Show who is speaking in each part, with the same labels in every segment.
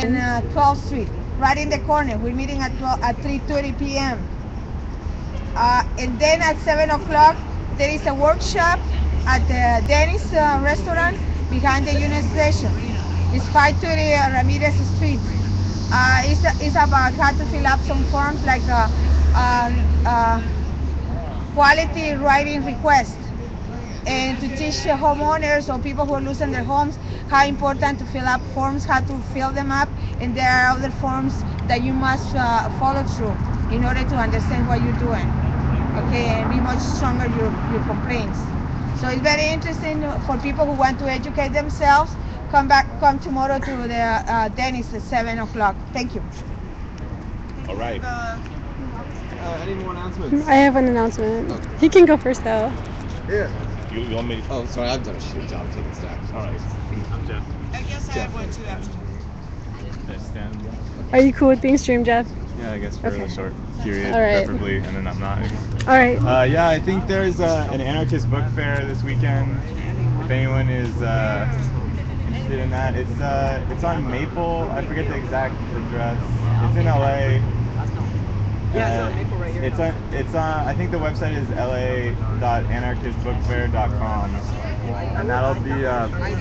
Speaker 1: in 12th Street, right in the corner. We're meeting at 3:30 p.m. And then at 7 o'clock, there is a workshop at the Denny's restaurant behind the Union Station. It's 530 Ramirez Street. It's about how to fill up some forms like quality writing request, and to teach the homeowners or people who are losing their homes how important to fill up forms, how to fill them up, and there are other forms that you must follow through in order to understand what you're doing, okay, and be much stronger your complaints. So it's very interesting for people who want to educate themselves. Come tomorrow to the Denny's at 7 o'clock. Thank you.
Speaker 2: All right.
Speaker 3: Any more announcements?
Speaker 4: I have an announcement. He can go first though.
Speaker 3: Yeah.
Speaker 2: You want me?
Speaker 3: Oh, sorry, I've done a shit job taking steps.
Speaker 2: All right. I'm Jeff.
Speaker 1: I guess I have one too after.
Speaker 4: Are you cool with being streamed, Jeff?
Speaker 5: Yeah, I guess for
Speaker 4: Okay.
Speaker 5: a short period,
Speaker 4: All right.
Speaker 5: preferably, and then I'm not.
Speaker 4: All right.
Speaker 5: Yeah, I think there's an anarchist book fair this weekend. If anyone is interested in that, it's on Maple. I forget the exact address. It's in LA.
Speaker 1: Yeah, it's on Maple right here.
Speaker 5: It's on. I think the website is la.anarchistbookfair.com, and that'll be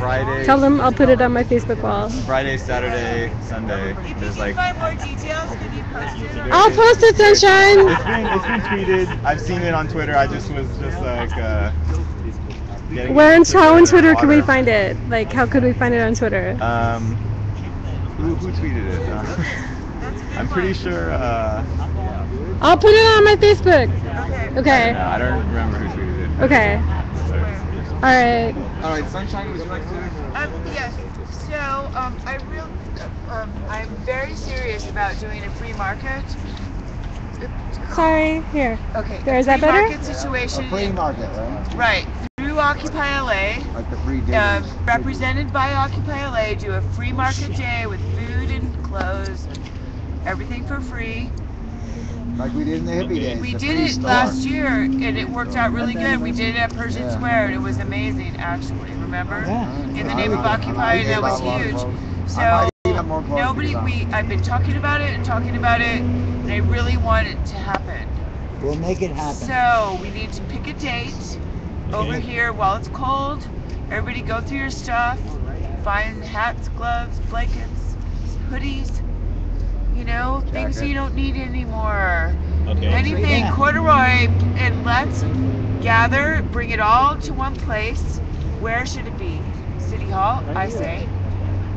Speaker 5: Friday.
Speaker 4: Tell them I'll put it on my Facebook wall.
Speaker 5: Friday, Saturday, Sunday. There's like.
Speaker 1: Find more details. Can you post it?
Speaker 4: I'll post it, Sunshine.
Speaker 5: It's been tweeted. I've seen it on Twitter. I just was like.
Speaker 4: Where and how on Twitter can we find it? Like, how could we find it on Twitter?
Speaker 5: Who tweeted it? I'm pretty sure.
Speaker 4: I'll put it on my Facebook. Okay.
Speaker 5: No, I don't remember who tweeted it.
Speaker 4: Okay. All right.
Speaker 3: All right, Sunshine, would you like to?
Speaker 1: Yes. So I'm very serious about doing a free market.
Speaker 4: Sorry. Here.
Speaker 1: Okay.
Speaker 4: There, is that
Speaker 1: free
Speaker 4: better?
Speaker 1: Market situation.
Speaker 6: Free market, right?
Speaker 1: Right. Through Occupy LA.
Speaker 6: Like the free dinners.
Speaker 1: Represented by Occupy LA, do a free market day with food and clothes, everything for free.
Speaker 6: Like we did in the hippie days.
Speaker 1: We
Speaker 6: the
Speaker 1: did
Speaker 6: free
Speaker 1: it
Speaker 6: store.
Speaker 1: last year, and it worked out really good. We did it at Persian
Speaker 6: Yeah.
Speaker 1: Square, and it was amazing, actually. Remember?
Speaker 6: Yeah.
Speaker 1: In the name of Occupy, and that was huge. So I've been talking about it, and I really want it to happen.
Speaker 6: We'll make it happen.
Speaker 1: So we need to pick a date over here while it's cold. Everybody go through your stuff, find hats, gloves, blankets, hoodies, things you don't need anymore.
Speaker 2: Okay.
Speaker 1: Anything, corduroy, and let's gather, bring it all to one place. Where should it be? City Hall, I say.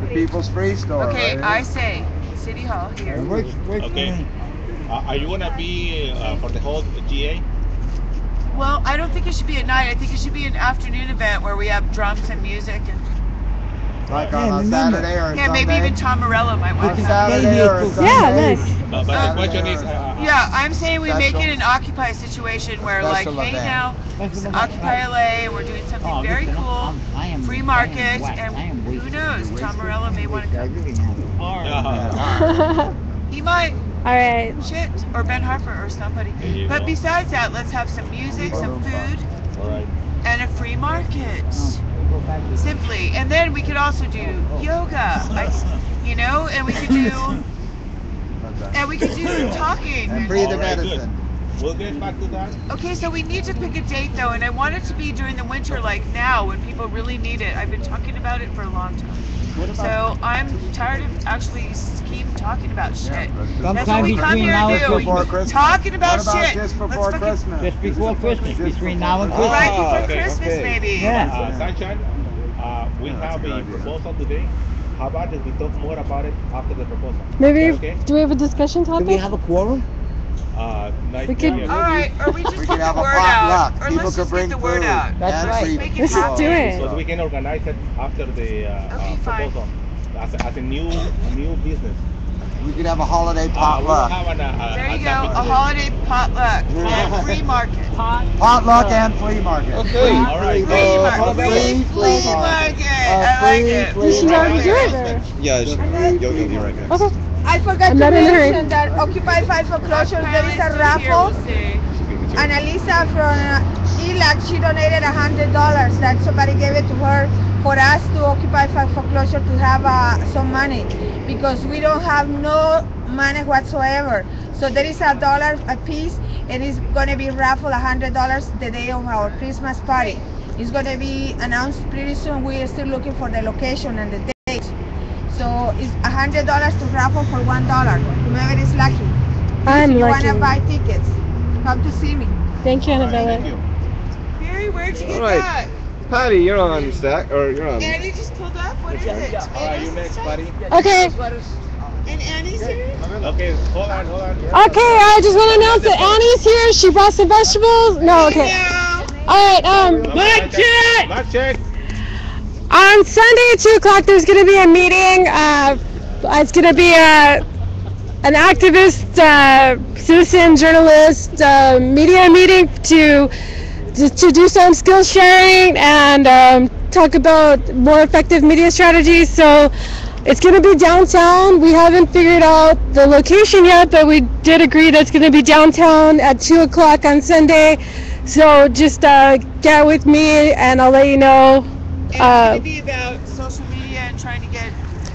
Speaker 6: The People's Free Store.
Speaker 1: Okay,
Speaker 6: right?
Speaker 1: I say City Hall here.
Speaker 2: Okay. Are you gonna be for the whole GA?
Speaker 1: Well, I don't think it should be at night. I think it should be an afternoon event where we have drums and music. And
Speaker 6: Like on a Saturday or a
Speaker 1: yeah,
Speaker 6: Sunday?
Speaker 1: maybe even Tom Morello might want
Speaker 6: On
Speaker 1: to come.
Speaker 6: Saturday or a Sunday?
Speaker 4: Yeah, nice.
Speaker 2: But the question is.
Speaker 1: Yeah, I'm saying we make it
Speaker 6: Special-
Speaker 1: an Occupy situation where, like,
Speaker 6: special
Speaker 1: hey,
Speaker 6: event.
Speaker 1: now it's Occupy LA, and we're doing something very cool, free market, and who knows, Tom Morello may want to come. He might.
Speaker 4: All right.
Speaker 1: Shit, or Ben Harper or somebody.
Speaker 2: There you
Speaker 1: But
Speaker 2: go.
Speaker 1: besides that, let's have some music, some food,
Speaker 2: All right.
Speaker 1: and a free market. Simply. And then we could also do yoga, and we could do talking.
Speaker 6: And free the
Speaker 2: All right, good.
Speaker 6: medicine.
Speaker 2: We'll get back to that.
Speaker 1: Okay, so we need to pick a date though, and I want it to be during the winter, like now, when people really need it. I've been talking about it for a long time. So I'm tired of actually keep talking about shit. That's what we come here to do.
Speaker 6: before Christmas.
Speaker 1: Talking about
Speaker 6: What about
Speaker 1: shit.
Speaker 6: just
Speaker 1: Let's
Speaker 6: before
Speaker 1: fucking-
Speaker 6: Christmas?
Speaker 7: Just before Christmas, between now and Christmas.
Speaker 1: Right before
Speaker 2: okay,
Speaker 1: Christmas,
Speaker 2: okay.
Speaker 1: maybe.
Speaker 7: Yeah.
Speaker 2: Sunshine, we have a proposal today. How about if we talk more about it after the proposal?
Speaker 4: Maybe.
Speaker 2: Okay.
Speaker 4: Do we have a discussion
Speaker 7: Do
Speaker 4: topic?
Speaker 7: we have a quorum?
Speaker 4: We could-
Speaker 1: All right, or we just
Speaker 6: We
Speaker 1: get
Speaker 6: could have
Speaker 1: the
Speaker 6: a
Speaker 1: word out,
Speaker 6: potluck.
Speaker 1: or
Speaker 6: People
Speaker 1: let's
Speaker 6: could
Speaker 1: just
Speaker 6: bring
Speaker 1: get the word
Speaker 6: food.
Speaker 1: out.
Speaker 7: That's
Speaker 6: and
Speaker 7: right.
Speaker 6: free
Speaker 1: Make it
Speaker 4: Let's just
Speaker 1: happen.
Speaker 4: do it.
Speaker 2: So we can organize it after the
Speaker 1: fine.
Speaker 2: proposal as a new business.
Speaker 6: We could have a holiday
Speaker 2: We'll
Speaker 6: potluck.
Speaker 2: have
Speaker 1: There you go, a holiday potluck and flea market.
Speaker 6: Potluck and flea market.
Speaker 3: Okay.
Speaker 2: All right.
Speaker 1: Flea market.
Speaker 6: Flea
Speaker 1: Flea market. I like it.
Speaker 4: You should already do it there.
Speaker 3: Yeah, you'll be right back.
Speaker 4: Okay.
Speaker 1: I forgot
Speaker 4: I'm
Speaker 1: to
Speaker 4: not in a hurry.
Speaker 1: mention that Occupy 5 foreclosures, there is a raffle. Annalisa from ELAC, she donated $100 that somebody gave it to her for us to Occupy Foreclosure to have some money, because we don't have no money whatsoever. So there is $1 a piece, and it's going to be raffled $100 the day of our Christmas party. It's going to be announced pretty soon. We are still looking for the location and the date. So it's $100 to raffle for $1. Whoever is lucky.
Speaker 4: I'm
Speaker 1: if you
Speaker 4: lucky.
Speaker 1: want to buy tickets, come to see me.
Speaker 4: Thank you, Annabella.
Speaker 1: Barry, where'd you get
Speaker 3: All right.
Speaker 1: that?
Speaker 3: Patty, you're on stack, or you're on.
Speaker 1: Annie just pulled up. What is it?
Speaker 2: All right, you next, buddy.
Speaker 4: Okay.
Speaker 1: And Annie's here?
Speaker 2: Okay, hold on.
Speaker 4: Okay, I just want to announce that Annie's here. She brought some vegetables. No, okay. All right.
Speaker 2: Mic check.
Speaker 4: On Sunday at 2 o'clock, there's going to be a meeting. It's going to be an activist, citizen, journalist, media meeting to do some skill sharing and talk about more effective media strategies. So it's going to be downtown. We haven't figured out the location yet, but we did agree that it's going to be downtown at 2 o'clock on Sunday. So just get with me and I'll let you know.
Speaker 1: It's going to be about social media and trying to get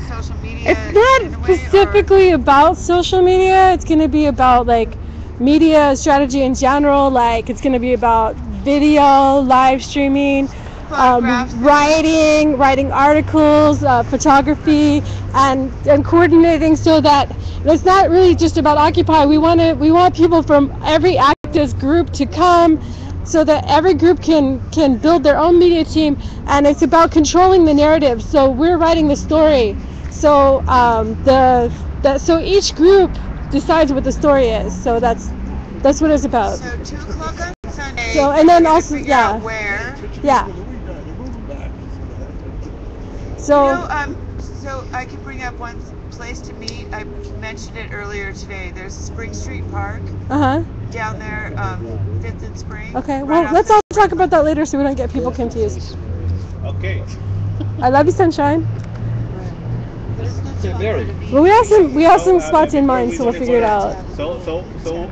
Speaker 1: social media.
Speaker 4: It's not specifically about social media. It's going to be about like media strategy in general. Like it's going to be about video, live streaming, writing articles, photography, and coordinating so that it's not really just about Occupy. We want people from every activist group to come, so that every group can build their own media team, and it's about controlling the narrative. So we're writing the story. So so each group decides what the story is. So that's what it's about.
Speaker 1: So 2 o'clock on Sunday.
Speaker 4: So and then also
Speaker 1: Where?
Speaker 4: Yeah. So
Speaker 8: So I could bring up one place to meet. I mentioned it earlier today. There's Spring Street Park down there, 5th and Spring.
Speaker 4: Okay, well, let's all talk about that later so we don't get people confused.
Speaker 2: Okay.
Speaker 4: I love you, Sunshine.
Speaker 3: Very.
Speaker 4: Well, we have some spots in mind, so we'll figure it out.
Speaker 2: So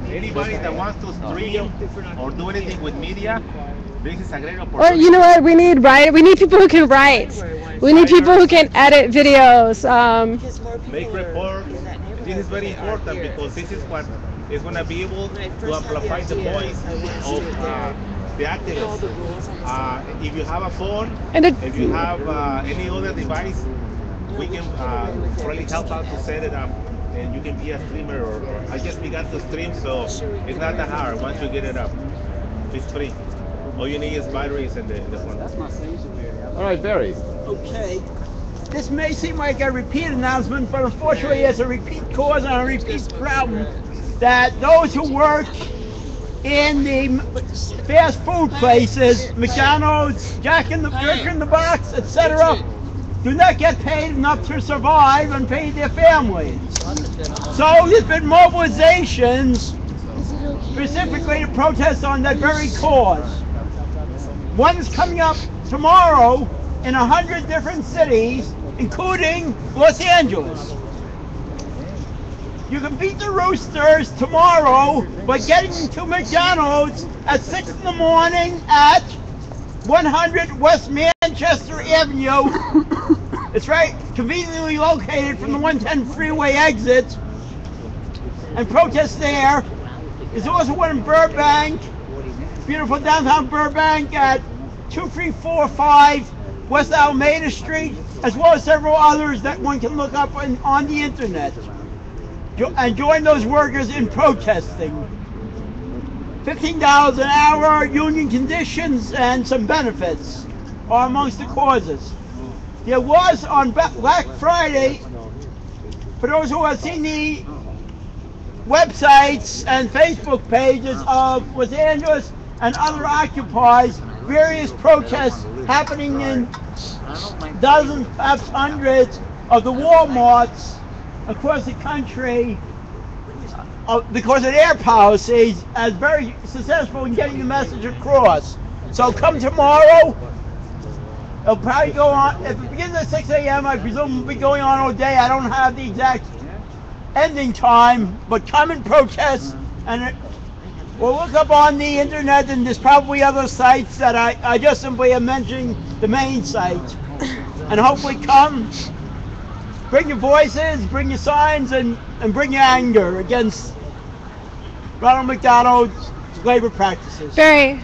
Speaker 2: anybody that wants to stream or do anything with media, this is a great opportunity.
Speaker 4: Or you know what? We need people who can write. We need people who can edit videos.
Speaker 2: Make reports. This is very important because this is what is going to be able to amplify the voice of the activists. If you have a phone, if you have any other device, we can really help out to set it up, and you can be a streamer. Or I just began to stream, so it's not that hard once you get it up. It's free. All you need is batteries and the phone.
Speaker 3: All right, Barry.
Speaker 9: Okay. This may seem like a repeat announcement, but unfortunately it's a repeat cause and a repeat problem that those who work in the fast food places, McDonald's, Jack in the Box, etc., do not get paid enough to survive and pay their families. So there's been mobilizations specifically to protest on that very cause. One is coming up tomorrow in 100 different cities, including Los Angeles. You can beat the Roosters tomorrow by getting to McDonald's at 6 in the morning at 100 West Manchester Avenue. It's right conveniently located from the 110 freeway exit, and protest there. There's also one in Burbank, beautiful downtown Burbank at 2345 West Alameda Street, as well as several others that one can look up on the internet. And join those workers in protesting. $15 an hour, union conditions, and some benefits are amongst the causes. There was on Black Friday, for those who have seen the websites and Facebook pages of Los Angeles and other occupies, various protests happening in dozens, perhaps hundreds of the Walmarts across the country because of their policies as very successful in getting the message across. So come tomorrow. It'll probably go on, if it begins at 6 a.m., I presume it'll be going on all day. I don't have the exact ending time, but come and protest, and we'll look up on the internet, and there's probably other sites that I just simply am mentioning the main site. and hopefully come. Bring your voices, bring your signs, and bring your anger against Ronald McDonald's labor practices.
Speaker 4: Barry,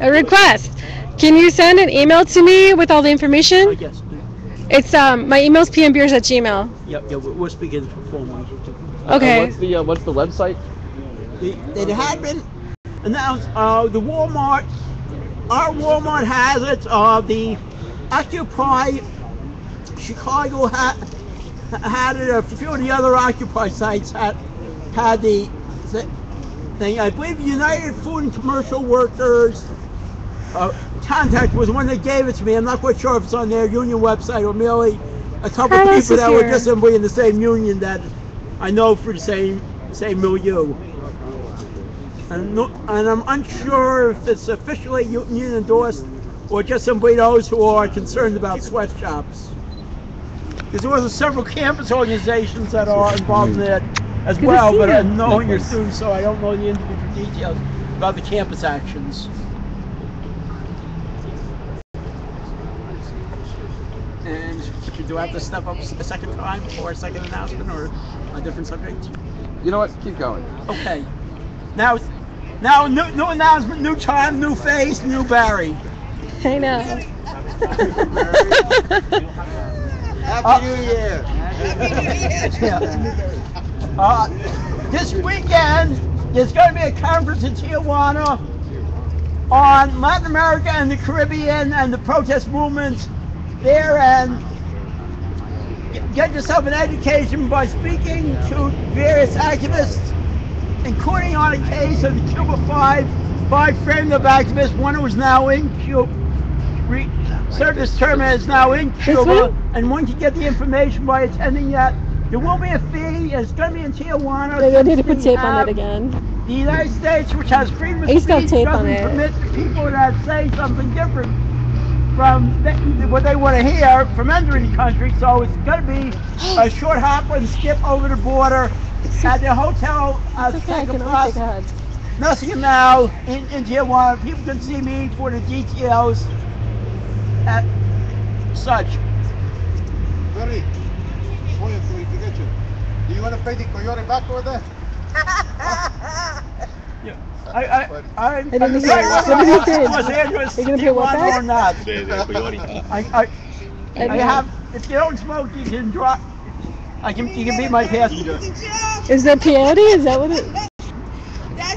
Speaker 4: a request. Can you send an email to me with all the information?
Speaker 9: Yes.
Speaker 4: It's my email's pmbeers@gmail.
Speaker 9: Yep, we're speaking formally.
Speaker 4: Okay.
Speaker 3: What's the website?
Speaker 9: It had been announced. The Walmart, our Walmart has it. The Occupy Chicago had it. A few of the other Occupy sites had the thing. I believe United Food and Commercial Workers Contact was the one that gave it to me. I'm not quite sure if it's on their union website or merely a couple of people that were just simply in the same union that I know for the same milieu. And I'm unsure if it's officially union endorsed or just simply those who are concerned about sweatshops. Because there was several campus organizations that are involved in it as well, but I'm knowing your students, so I don't know the individual details about the campus actions. And do I have to step up a second time for a second announcement or a different subject?
Speaker 3: You know what? Keep going.
Speaker 9: Okay. Now, new announcement, new time, new face, new Barry.
Speaker 4: I know.
Speaker 6: Happy New Year.
Speaker 9: This weekend, there's going to be a conference in Tijuana on Latin America and the Caribbean and the protest movements there, and get yourself an education by speaking to various activists, including on a case of the Cuba five family of activists, one who is now in Cuba, served his term and is now in Cuba, and one can get the information by attending that. There will be a fee, and it's going to be in Tijuana.
Speaker 4: Maybe I need to put tape on it again.
Speaker 9: The United States, which has freedom of
Speaker 4: I used to have
Speaker 9: speech,
Speaker 4: tape on
Speaker 9: doesn't
Speaker 4: it.
Speaker 9: permit people that say something different from what they want to hear from entering the country. So it's going to be a short hop and skip over the border at the hotel at Nothing now in Tijuana. People can see me for the details at such.
Speaker 10: Barry, do you want to pay the coyote back over there?
Speaker 9: Yeah. I
Speaker 4: didn't hear it. Somebody did.
Speaker 9: Los Angeles,
Speaker 4: You're gonna pay what back?
Speaker 9: or not. I have. If you don't smoke, you can drop. You can be my passenger.
Speaker 4: Is there peyote? Is that what it?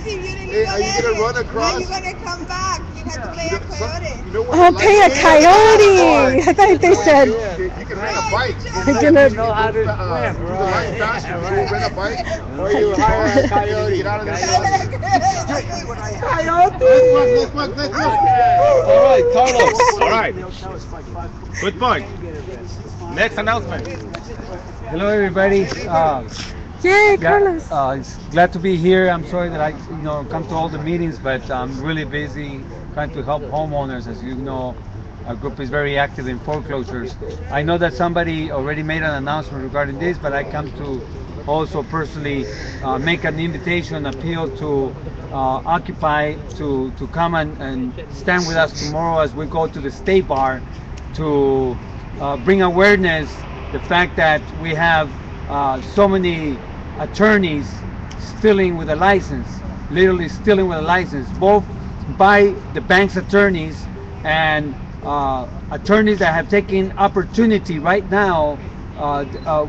Speaker 10: Hey, are you gonna run across?
Speaker 1: You're gonna come back. You have to pay a coyote.
Speaker 4: Oh, pay a coyote! I thought they said.
Speaker 10: You can rent a bike.
Speaker 4: You're gonna
Speaker 10: know how to swim. Right. Rent a bike, or you hire a coyote. Get out of this.
Speaker 9: Coyote!
Speaker 10: Look.
Speaker 3: All right, Carlos.
Speaker 2: All right. Good point. Next announcement.
Speaker 11: Hello, everybody.
Speaker 4: Yay, Carlos.
Speaker 11: It's glad to be here. I'm sorry that I, come to all the meetings, but I'm really busy trying to help homeowners. As you know, our group is very active in foreclosures. I know that somebody already made an announcement regarding this, but I come to also personally make an invitation, appeal to Occupy to come and stand with us tomorrow as we go to the State Bar to bring awareness the fact that we have so many attorneys stealing with a license, literally stealing with a license, both by the bank's attorneys and attorneys that have taken opportunity right now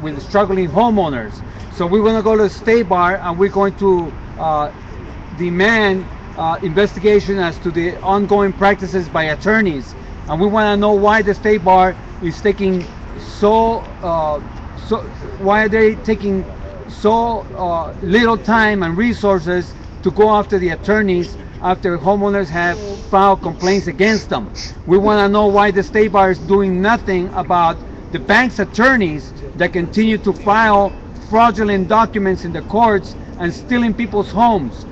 Speaker 11: with struggling homeowners. So we're going to go to the State Bar and we're going to demand investigation as to the ongoing practices by attorneys. And we want to know why the State Bar is taking why are they taking so little time and resources to go after the attorneys after homeowners have filed complaints against them. We want to know why the State Bar is doing nothing about the bank's attorneys that continue to file fraudulent documents in the courts and stealing people's homes.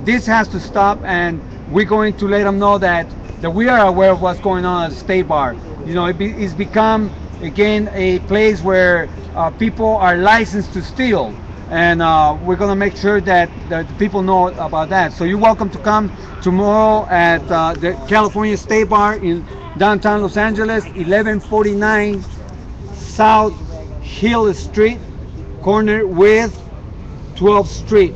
Speaker 11: This has to stop, and we're going to let them know that we are aware of what's going on at the State Bar. It's become again a place where people are licensed to steal. and we're gonna make sure that the people know about that. So you're welcome to come tomorrow at the California State Bar in downtown Los Angeles, 1149 South Hill Street, corner with 12th Street.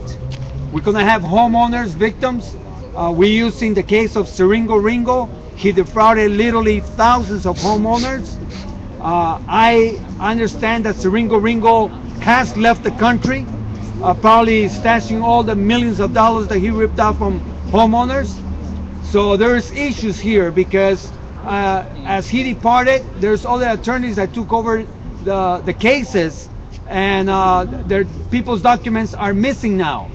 Speaker 11: We're gonna have homeowners, victims. We're using the case of Siringo Ringo. He defrauded literally thousands of homeowners. I understand that Siringo Ringo has left the country, probably stashing all the millions of dollars that he ripped off from homeowners. So there's issues here because as he departed, there's other attorneys that took over the cases, and their people's documents are missing now.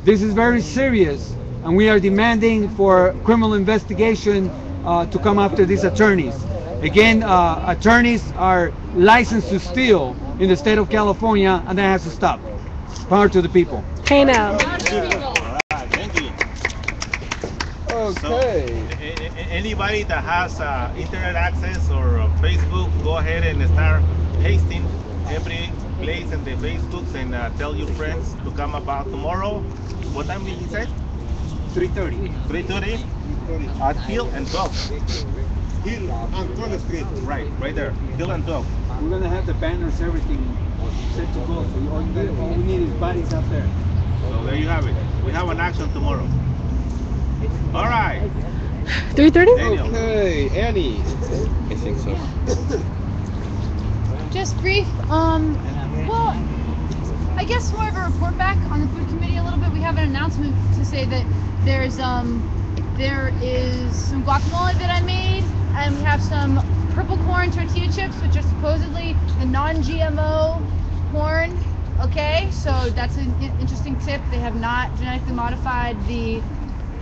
Speaker 11: This is very serious, and we are demanding for criminal investigation to come after these attorneys. Again, attorneys are licensed to steal in the state of California, and that has to stop. Power to the people.
Speaker 4: Hey now.
Speaker 2: Thank you.
Speaker 3: Okay.
Speaker 2: So, anybody that has internet access or Facebook, go ahead and start pasting every place in the Facebooks and tell your friends to come about tomorrow. What time did you say?
Speaker 10: 3:30.
Speaker 2: 3:30? At Hill and 12.
Speaker 10: Hill and 12th Street.
Speaker 2: Right there. Hill and 12.
Speaker 11: We're gonna have the banners, everything set to go. So all we need is bodies out there.
Speaker 2: So there you have it. We have an action tomorrow. All right.
Speaker 4: 3:30?
Speaker 3: Okay, Annie. I think so.
Speaker 12: Just brief. Well, I guess more of a report back on the food committee a little bit. We have an announcement to say that there is some guacamole that I made, and we have some purple corn tortilla chips, which are supposedly the non-GMO corn. Okay, so that's an interesting tip. They have not genetically modified the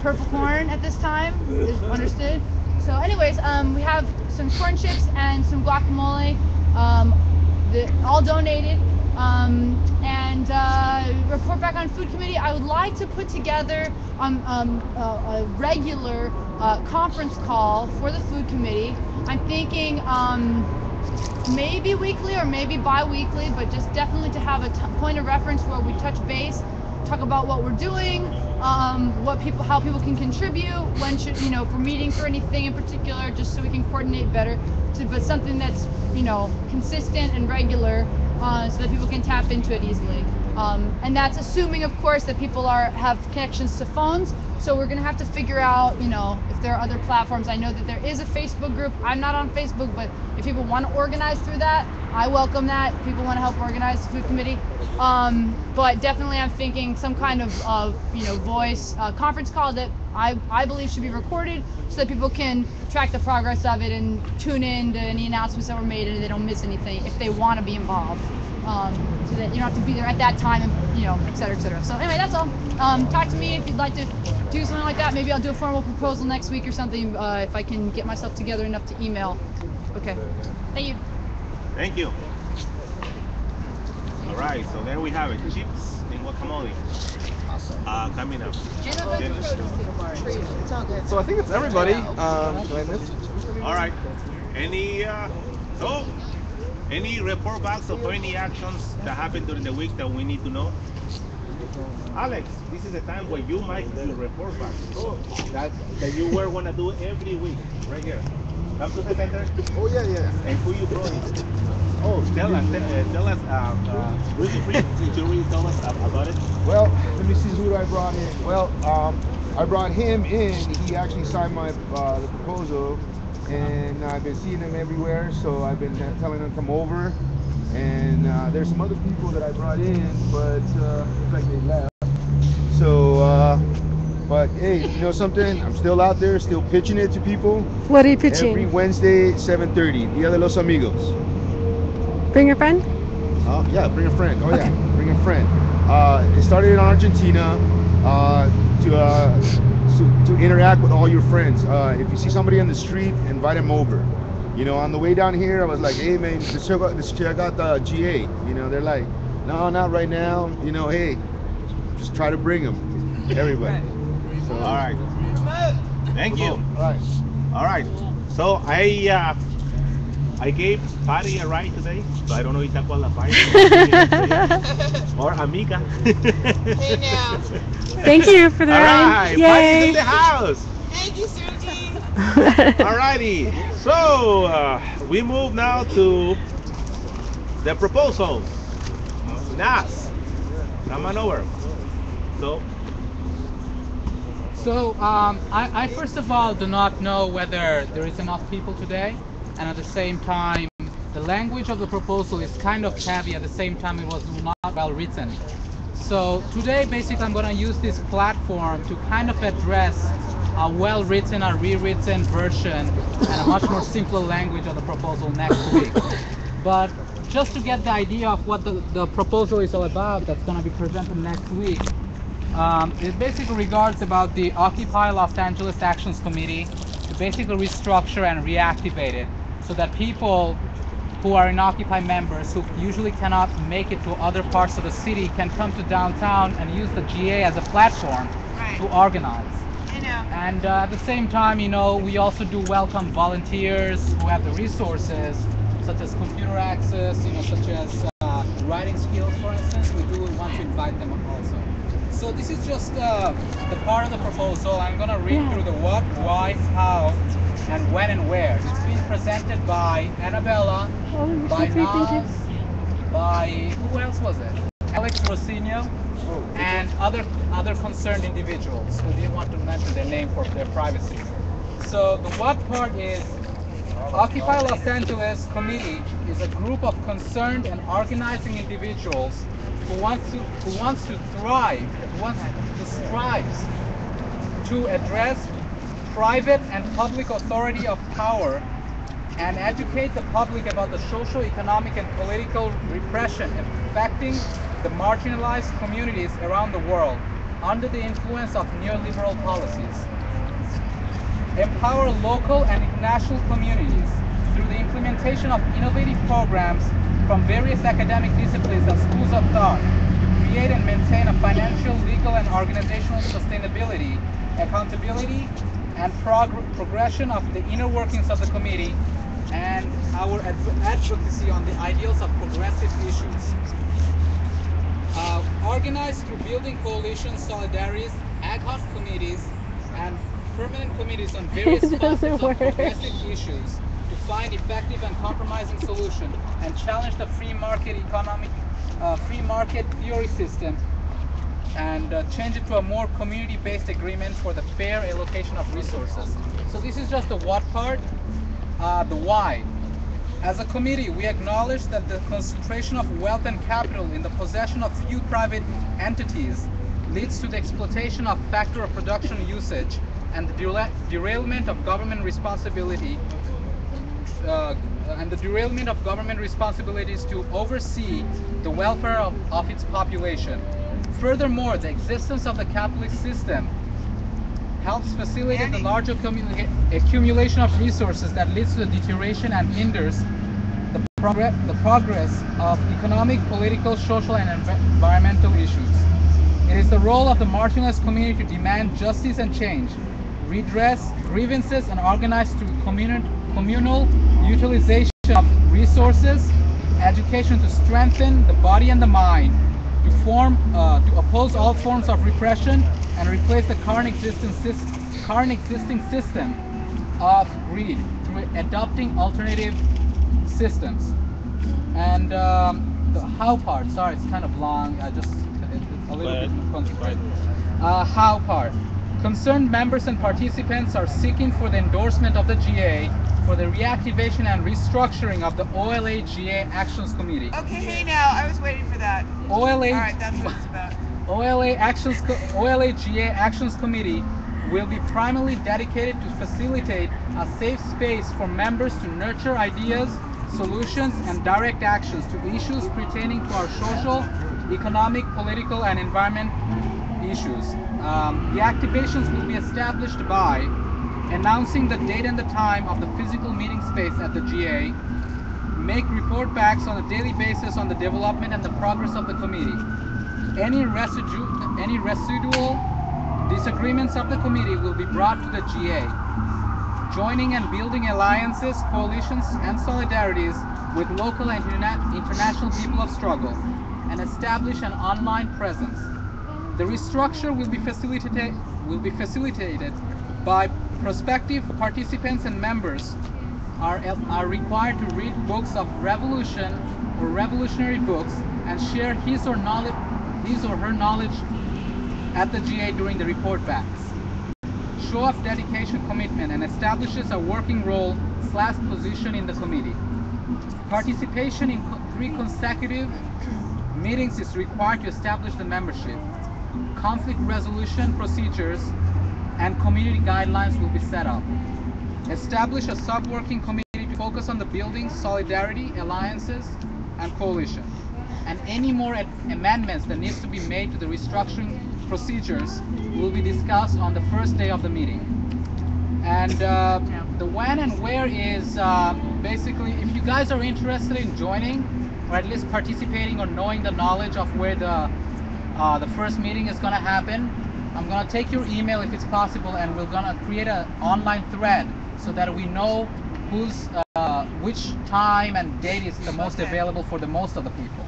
Speaker 12: purple corn at this time. Is understood. So, anyways, we have some corn chips and some guacamole, all donated. And report back on food committee. I would like to put together a regular conference call for the food committee. I'm thinking maybe weekly or maybe bi-weekly, but just definitely to have a point of reference where we touch base, talk about what we're doing, how people can contribute, when should, if we're meeting for anything in particular, just so we can coordinate better. But something that's, consistent and regular, so that people can tap into it easily. And that's assuming, of course, that people have connections to phones. So we're gonna have to figure out, if there are other platforms. I know that there is a Facebook group. I'm not on Facebook, but if people want to organize through that, I welcome that. If people want to help organize the food committee. But definitely I'm thinking some kind of voice conference call that I believe should be recorded so that people can track the progress of it and tune in to any announcements that were made and they don't miss anything if they want to be involved. So that you don't have to be there at that time and, et cetera, et cetera. So anyway, that's all. Talk to me if you'd like to do something like that. Maybe I'll do a formal proposal next week or something if I can get myself together enough to email. Okay. Thank you.
Speaker 2: Thank you. All right, so there we have it. Chips and guacamole. Coming up.
Speaker 3: So I think it's everybody.
Speaker 2: All right. Any report backs of any actions that happened during the week that we need to know? Alex, this is the time where you might do report back. That you were gonna do every week, right here. Come to the center.
Speaker 10: Oh yeah.
Speaker 2: And who you brought it?
Speaker 10: Oh,
Speaker 2: tell us, really brief. Could you really tell us about it?
Speaker 10: Well, let me see who I brought in. Well, I brought him in. He actually signed my the proposal, and I've been seeing him everywhere. So I've been telling him to come over. And there's some other people that I brought in, but looks like they left. So, but hey, you know something? I'm still out there, still pitching it to people.
Speaker 4: What are you pitching?
Speaker 10: Every Wednesday, 7:30. Dia de los Amigos.
Speaker 4: Bring your friend?
Speaker 10: Yeah, bring a friend. Oh
Speaker 4: okay.
Speaker 10: Yeah, bring a friend. It started in Argentina to interact with all your friends. If you see somebody on the street, invite them over. On the way down here, I was like, hey man, check out the GA. They're like, no, not right now. Hey, just try to bring them. Everybody. So,
Speaker 2: all right. Thank you.
Speaker 10: All right.
Speaker 2: So I I gave Patty a ride today, so I don't know if that qualifies. Or amiga.
Speaker 8: Hey now.
Speaker 4: Thank you for the
Speaker 2: All
Speaker 4: ride.
Speaker 2: right, Patty's in
Speaker 4: Yay.
Speaker 2: the house.
Speaker 8: Thank you, Suki.
Speaker 2: Alrighty, so we move now to the proposal. Nas, come on over.
Speaker 13: So, I first of all do not know whether there is enough people today, and at the same time, the language of the proposal is kind of heavy. At the same time, it was not well written. So today, basically, I'm going to use this platform to kind of address a well-written, a rewritten version, and a much more simpler language of the proposal next week. But just to get the idea of what the proposal is all about, that's going to be presented next week, it basically regards about the Occupy Los Angeles Actions Committee to basically restructure and reactivate it so that people who are in Occupy members who usually cannot make it to other parts of the city can come to downtown and use the GA as a platform to organize. And at the same time, you know, we also do welcome volunteers who have the resources, such as computer access, you know, such as writing skills, for instance. We do want to invite them also. So this is just the part of the proposal. I'm going to read through the what, why, how, and when and where. It's being presented by Annabella, by Nas, by, who else was it? Alex Rosinio, and other concerned individuals who didn't want to mention their name for their privacy. So the what part is Occupy Los Angeles Committee is a group of concerned and organizing individuals who wants to thrive, who strives to address private and public authority of power and educate the public about the social, economic, and political repression affecting the marginalized communities around the world under the influence of neoliberal policies. Empower local and international communities through the implementation of innovative programs from various academic disciplines and schools of thought to create and maintain a financial, legal, and organizational sustainability, accountability, and progression of the inner workings of the committee and our advocacy on the ideals of progressive issues. Organized through building coalitions, solidarities, ad hoc committees, and permanent committees on various facets of progressive issues to find effective and compromising solutions and challenge the free market theory system and change it to a more community-based agreement for the fair allocation of resources. So this is just the what part. The why. As a committee, we acknowledge that the concentration of wealth and capital in the possession of few private entities leads to the exploitation of factor of production usage and the derailment of government responsibility responsibilities to oversee the welfare of its population. Furthermore, the existence of the capitalist system helps facilitate the larger accumulation of resources that leads to the deterioration and hinders the progress of economic, political, social, and environmental issues. It is the role of the marginalized community to demand justice and change, redress grievances, and organize through communal utilization of resources, education to strengthen the body and the mind, to oppose all forms of repression and replace the current existing system of greed through adopting alternative systems. And the how part, sorry, it's kind of long, it's a little bit concentrated. How part. Concerned members and participants are seeking for the endorsement of the GA for the reactivation and restructuring of the OLA GA Actions Committee.
Speaker 8: Okay, hey now, I was waiting for that.
Speaker 13: OLA.
Speaker 8: Alright, that's what it's about.
Speaker 13: OLA GA Actions Committee will be primarily dedicated to facilitate a safe space for members to nurture ideas, solutions, and direct actions to issues pertaining to our social, economic, political, and environment issues. The activations will be established by announcing the date and the time of the physical meeting space at the GA, make report backs on a daily basis on the development and the progress of the committee. Any residual disagreements of the committee will be brought to the GA. joining and building alliances, coalitions, and solidarities with local and international people of struggle, and establish an online presence. The restructure will be facilitated by prospective participants, and members are required to read books of revolution or revolutionary books and share his or her knowledge at the GA during the report backs. Show of dedication, commitment, and establishes a working role/position in the committee. Participation in 3 consecutive meetings is required to establish the membership. Conflict resolution procedures and community guidelines will be set up. Establish a sub-working committee to focus on the building, solidarity, alliances, and coalition. And any more amendments that needs to be made to the restructuring procedures will be discussed on the first day of the meeting. And the when and where is basically, if you guys are interested in joining, or at least participating or knowing the knowledge of where the first meeting is going to happen, I'm going to take your email if it's possible, and we're going to create an online thread so that we know which time and date is the most available for the most of the people.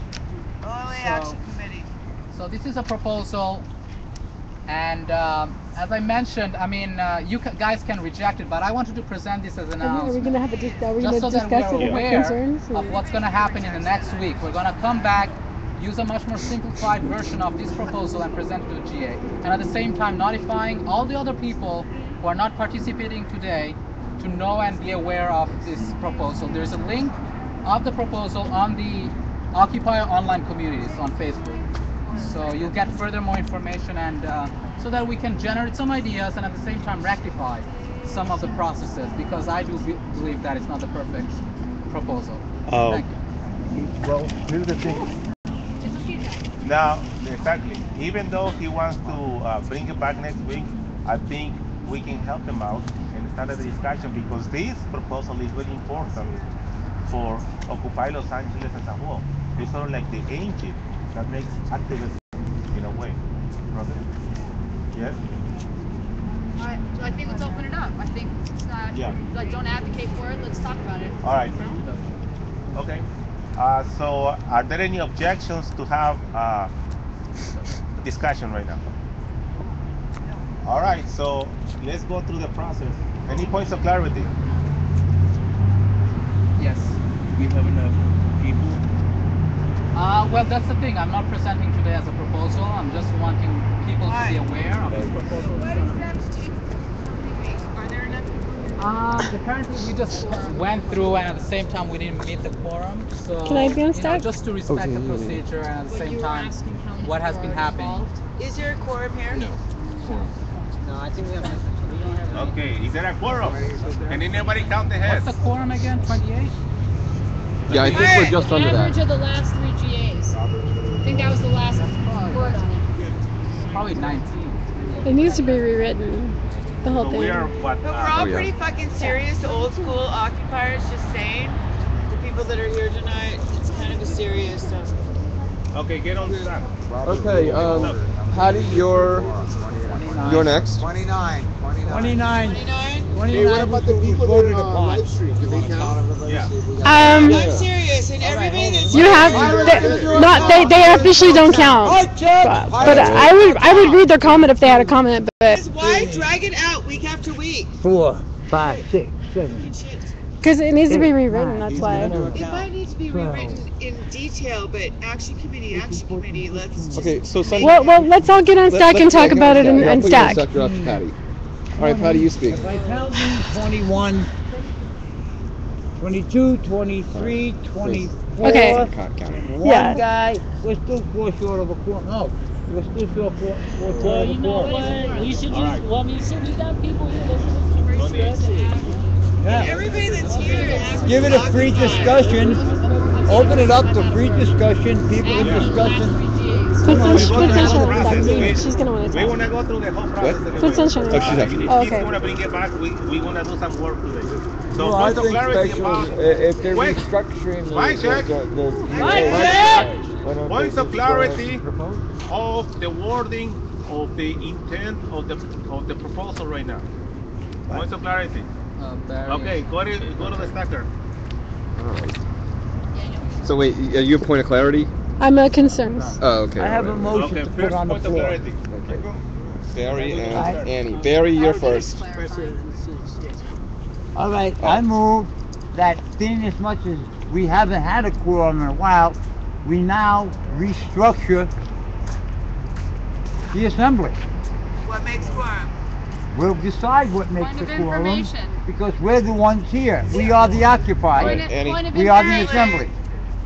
Speaker 8: Action Committee.
Speaker 13: So this is a proposal, and as I mentioned, I mean, you guys can reject it, but I wanted to present this as an announcement.
Speaker 4: Are we going to have a
Speaker 13: just so that we are
Speaker 4: discuss
Speaker 13: aware
Speaker 4: concerns?
Speaker 13: of what's going to happen in the next week. We're going to come back, use a much more simplified version of this proposal and present it to the GA. And at the same time, notifying all the other people who are not participating today to know and be aware of this proposal. There's a link of the proposal on the Occupier online communities on Facebook. So you'll get further more information, and so that we can generate some ideas and at the same time rectify some of the processes, because I do believe that it's not the perfect proposal. Thank you.
Speaker 5: Well, here's the thing.
Speaker 2: Now, exactly. Even though he wants to bring it back next week, I think we can help him out and start a discussion, because this proposal is very important for Occupy Los Angeles as a whole. It's sort of like the engine that makes activism in a way. Yes?
Speaker 12: I think let's open it up. I think like, don't advocate for it. Let's talk about it.
Speaker 2: All right. Okay. So are there any objections to have discussion right now? All right, so let's go through the process. Any points of clarity?
Speaker 13: Yes.
Speaker 7: We have enough people.
Speaker 13: Well, that's the thing. I'm not presenting today as a proposal. I'm just wanting people to be aware of this proposal.
Speaker 8: Are there enough?
Speaker 13: Apparently we just went through, and at the same time we didn't meet the quorum. So
Speaker 4: Can I be on stack?
Speaker 13: just to respect the procedure, and at the same time what has been happening.
Speaker 8: Is there a quorum here?
Speaker 7: No, I think we have.
Speaker 2: Okay, is there a quorum? Can anybody count the heads?
Speaker 13: What's the quorum again? 28?
Speaker 3: Yeah, I think we're just under
Speaker 12: Average
Speaker 3: that.
Speaker 12: of the last 3 GAs. I think that was the last quorum.
Speaker 13: Probably 19.
Speaker 4: It needs to be rewritten, the whole
Speaker 2: So
Speaker 4: thing.
Speaker 2: we are what?
Speaker 8: But we're all pretty fucking serious, the old school occupiers, just saying. The people that are here tonight, it's kind of a serious stuff.
Speaker 2: Okay, get on track.
Speaker 3: Okay, Patty, you're next.
Speaker 9: 29.
Speaker 8: 29?
Speaker 10: Hey, what about the people that are on live stream? Do they count?
Speaker 2: Yeah.
Speaker 8: I'm serious, and everybody that's
Speaker 4: You have they officially don't count. But I would read their comment if they had a comment. But
Speaker 8: why drag it out week after week?
Speaker 7: 4, 5, 6, 7.
Speaker 4: because it needs to be rewritten, that's why.
Speaker 8: It might need to be rewritten in detail, but action committee, let's.
Speaker 3: Okay, so some.
Speaker 4: Well, let's all get on stack and talk about it and stack.
Speaker 3: Patty. All right, Patty, you speak.
Speaker 7: Vitality 21, 22, 23, 24.
Speaker 4: Okay.
Speaker 7: One
Speaker 4: Yeah.
Speaker 7: guy, we're still 4 short of a quorum. No, we're still short of a
Speaker 14: Well, you know
Speaker 7: quorum.
Speaker 14: what? We should just, well, I mean, so we got people who listen to the
Speaker 7: Yeah.
Speaker 8: Everybody that's here.
Speaker 7: Give it a free discussion. Open it up to free discussion. People in discussion.
Speaker 4: Put sunshine on stack. She's gonna want to
Speaker 2: We
Speaker 4: talk.
Speaker 2: want to go through the whole process.
Speaker 4: Put sunshine on
Speaker 3: Oh, she's actually.
Speaker 4: Oh,
Speaker 2: He's
Speaker 4: okay.
Speaker 2: going to bring it back. We're going to do some work today. So
Speaker 3: No, I
Speaker 2: points of
Speaker 3: think
Speaker 2: clarity
Speaker 3: special,
Speaker 2: about
Speaker 3: if they're
Speaker 2: Wait.
Speaker 3: restructuring
Speaker 2: Mic check. Points of clarity of the wording of the intent of the proposal right now. Points of clarity.
Speaker 11: Barry.
Speaker 2: Okay, go to the stacker.
Speaker 3: So wait, are you a point of clarity?
Speaker 4: I'm a concern.
Speaker 3: Oh, okay.
Speaker 9: I have a
Speaker 3: alright.
Speaker 9: motion
Speaker 2: Okay,
Speaker 9: to put
Speaker 2: first
Speaker 9: on the
Speaker 2: point of
Speaker 9: floor.
Speaker 2: clarity.
Speaker 3: Okay. Barry and Annie. Barry, you're first.
Speaker 9: All right, I move that being as much as we haven't had a quorum in a while, we now restructure the assembly.
Speaker 8: What makes quorum?
Speaker 9: We'll decide what makes
Speaker 12: Point
Speaker 9: the
Speaker 12: of
Speaker 9: quorum
Speaker 12: information.
Speaker 9: because we're the ones here. We are the occupiers.
Speaker 12: Point of
Speaker 9: We are the
Speaker 12: information.
Speaker 9: assembly.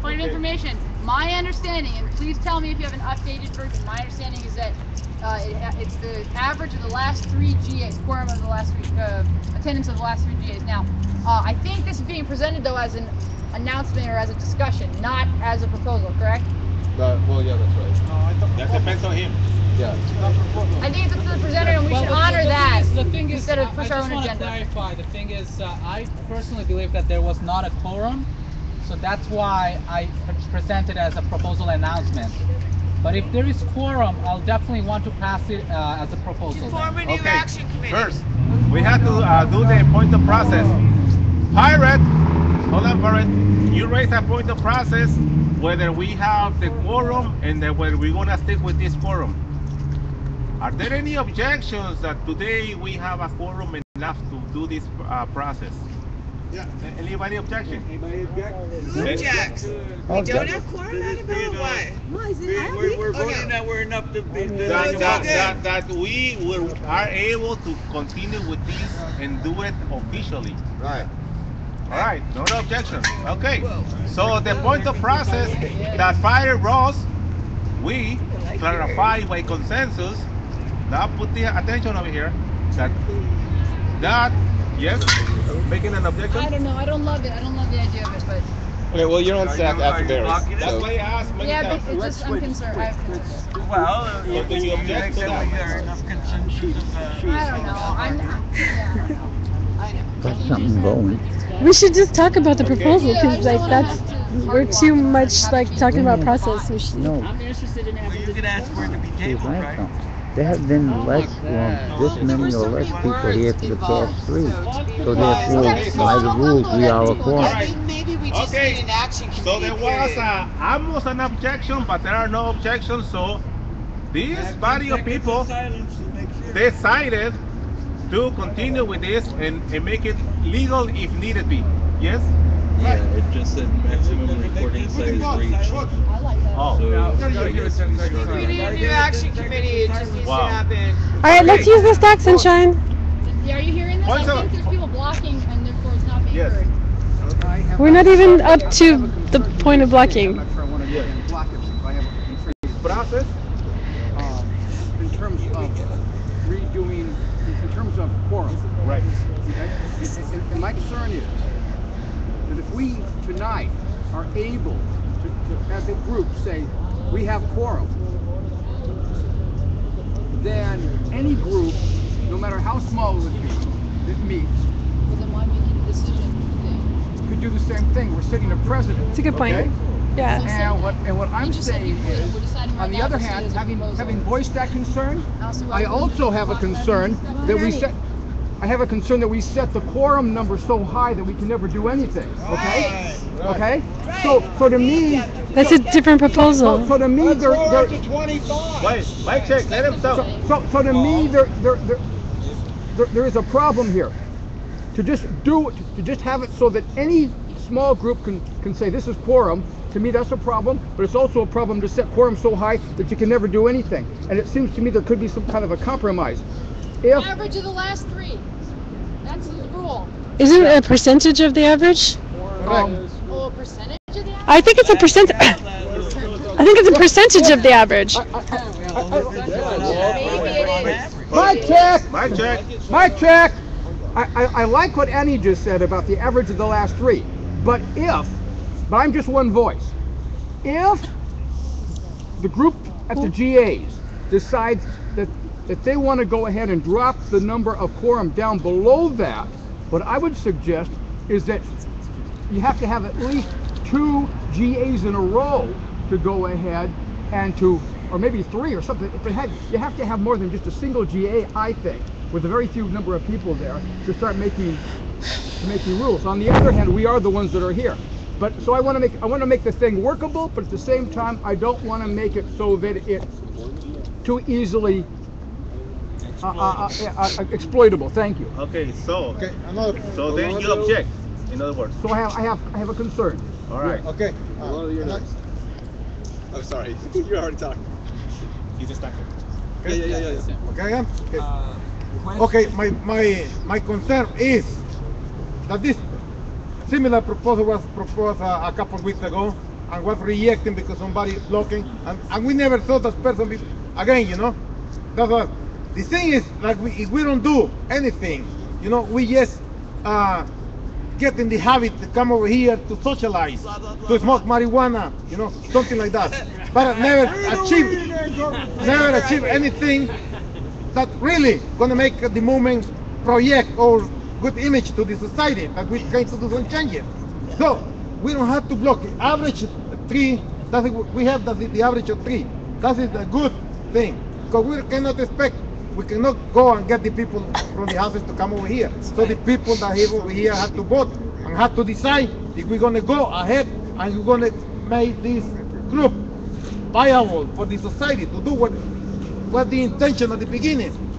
Speaker 12: Point of information. My understanding, and please tell me if you have an updated version. My understanding is that it's the average of the last 3 GAs, quorum of the last 3, attendance of the last 3 GAs. Now, I think this is being presented though as an announcement or as a discussion, not as a proposal, correct?
Speaker 3: Well, yeah, that's right.
Speaker 2: That depends on him.
Speaker 3: Yeah.
Speaker 12: I think it's up to the presenter, and we should honor that instead of push our own
Speaker 13: I just
Speaker 12: agenda.
Speaker 13: want to clarify. The thing is, I personally believe that there was not a quorum, so that's why I presented as a proposal announcement. But if there is quorum, I'll definitely want to pass it as a proposal.
Speaker 8: Form a new
Speaker 2: Okay,
Speaker 8: action committee.
Speaker 2: first, we have to do the point of process. Pirate, hold on, Pirate. You raise a point of process whether we have the quorum and then whether we're going to stick with this quorum. Are there any objections that today we have a quorum enough to do this process? Yeah. Anybody objection?
Speaker 6: Anybody object?
Speaker 8: Who objects? We don't have quorum, Annabelle? Why?
Speaker 6: We're voting that we're enough to be.
Speaker 2: That we are able to continue with this and do it officially.
Speaker 10: Right.
Speaker 2: All right, no objection. Okay, so the point of process that Fire Ross, we clarify by consensus. Now put the attention over here. That yes, making an objection.
Speaker 12: I don't know. I don't love it. I don't love the idea of it, but
Speaker 3: Okay, well, you're on staff after Barry.
Speaker 2: That's why I asked many
Speaker 12: yeah,
Speaker 2: times.
Speaker 12: but it's just I'm concerned. I have concerns.
Speaker 6: Well,
Speaker 2: Or do you object to that?
Speaker 6: enough consensus.
Speaker 12: I don't know. I'm not. Yeah.
Speaker 9: Got something going.
Speaker 4: We should just talk about the proposal because like that's we're too much like talking about process. We should.
Speaker 9: No.
Speaker 14: I'm interested in having
Speaker 6: You can ask for it to be
Speaker 9: Here's
Speaker 6: tabled,
Speaker 9: my
Speaker 6: right?
Speaker 9: point. There have been less, this many or less people here for the past 3. So therefore, by the rules, we are a quorum.
Speaker 8: Maybe we just
Speaker 2: Okay.
Speaker 8: need an action committee.
Speaker 2: So there was almost an objection, but there are no objections. So this body of people decided to continue with this and make it legal if needed be. Yes?
Speaker 15: Yeah, it just said maximum recording size reached.
Speaker 2: Oh.
Speaker 8: We need a new action committee. It just needs to happen.
Speaker 4: All right, let's use the stack sunshine.
Speaker 12: Yeah, are you hearing this? I think there's people blocking, and therefore it's not being heard.
Speaker 4: We're not even up to the point of blocking.
Speaker 2: Process?
Speaker 10: In terms of redoing, in terms of quorum.
Speaker 2: Right.
Speaker 10: Okay? And my concern is that if we tonight are able to, as a group, say, we have quorum, then any group, no matter how small it is, that meets,
Speaker 12: Well, then why make a decision?
Speaker 10: could do the same thing. We're setting a precedent.
Speaker 4: It's a good point.
Speaker 10: Okay?
Speaker 4: Yeah.
Speaker 10: And what I'm saying is, on the other hand, having voiced that concern, I also have a concern that we set. I have a concern that we set the quorum number so high that we can never do anything. Okay? Okay? So to me,
Speaker 4: That's a different proposal.
Speaker 10: So to me, there.
Speaker 2: Wait, mic check. Let him talk.
Speaker 10: So to me, there is a problem here. To just have it so that any small group can say this is quorum. To me, that's a problem, but it's also a problem to set quorum so high that you can never do anything. And it seems to me there could be some kind of a compromise. If
Speaker 12: Average of the last 3. That's the rule.
Speaker 4: Isn't it a percentage of the average?
Speaker 12: Oh, a percentage of the average?
Speaker 4: I think it's a percent. I think it's a percentage of the average.
Speaker 10: Mic check!
Speaker 2: Mic check.
Speaker 10: Mic check! I like what Annie just said about the average of the last 3. But I'm just one voice. If the group at the GAs decides that they want to go ahead and drop the number of quorum down below that, what I would suggest is that you have to have at least 2 GAs in a row to go ahead and or maybe 3 or something. You have to have more than just a single GA, I think, with a very few number of people there to start making
Speaker 16: to making rules. On the other hand, we are the ones that are here. But so I want to make the thing workable, but at the same time, I don't want to make it so that it's too easily exploitable. Thank you.
Speaker 2: Okay, so so then you object. In other words.
Speaker 16: So I have a concern.
Speaker 2: All right.
Speaker 10: Okay.
Speaker 3: you're next. Oh, sorry. You're already talking.
Speaker 2: He's just talking.
Speaker 3: Yeah.
Speaker 10: Okay. Okay. My concern is that this similar proposal was proposed a couple of weeks ago and was rejected because somebody blocking, and we never saw that person again. You know. That's what. The thing is, like, if we don't do anything, you know, we just get in the habit to come over here to socialize, to smoke marijuana, you know, something like that. But never achieve anything that really gonna make the movement project or good image to the society that we're going to do some changes. So we don't have to block it. Average 3. That's we have the average of 3. That is a good thing because we cannot expect. We cannot go and get the people from the houses to come over here. So the people that live over here have to vote and have to decide if we're going to go ahead and we're going to make this group viable for the society to do what the intention at the beginning.